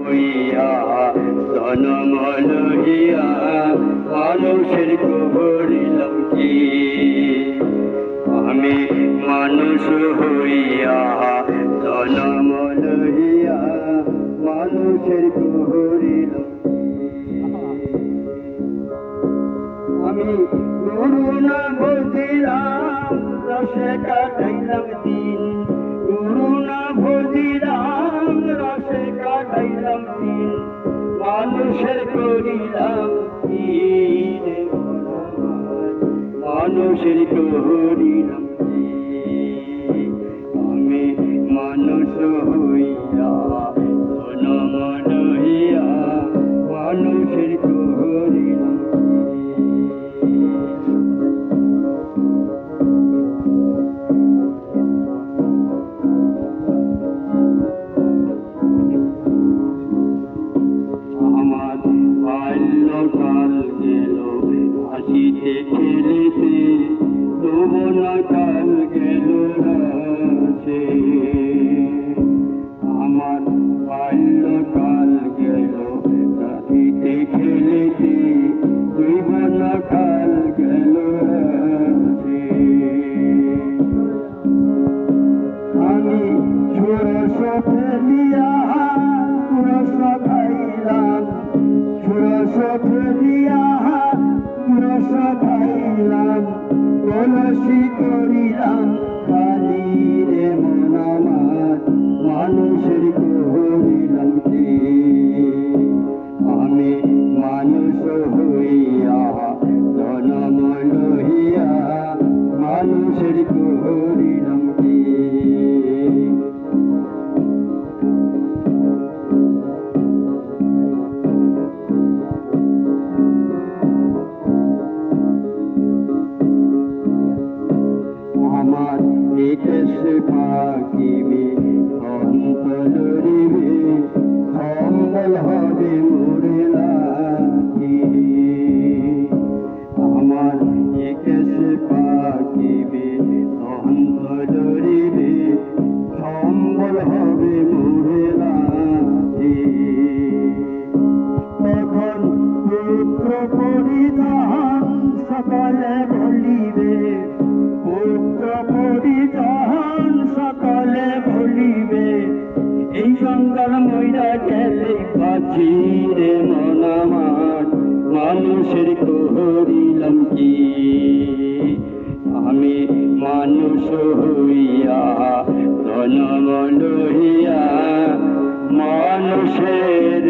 হইয়া জনম লইয়া মানুষের করিলাম কি আমি মানুষ হইয়া জনম লইয়া মানুষের করিলাম আমি গুরু না বুঝিলাম রসে কাটাইলাম দিন গুরু না বুঝিলাম রসে কাটাইলাম দিন মানুষের করিলাম কি মানুষের করিলাম কি আমি মানুষ হইয়া জনম লইয়া মানুষের করিলাম বাল্যকাল গেল হাসিতে খেলিতে যৌবনকাল গেল রাছে আমার বাল্যকাল গেল হাসিতে খেলিতে যৌবনকাল গেল রাছে আমি ষোড়শ ফেলিয়া পুরুষ খাইলাম ষোড়শ ফেলিয়া পুরুষ খাইলাম কলসি করিলাম খালি রে মন আমার মানুষের করিলাম কি আমি মানুষ হইয়া জনম লইয়া মানুষের করিলাম কি আমার একেশ পাকিবে অন্তরিবে সম্বল হবে মোরে লাগি আমার একেশ পাকিবে অন্তরিবে সম্বল হবে মোরে লাগি তখন পুত্র পরিধান সকালে বলিবে পুত্র পরিধান সকালে বলিবে এই জঙ্গল মইরা গেলে বাঁচি রে মন আমার মানুষের করিলাম কি আমি মানুষ হইয়া জনম লইয়া মানুষের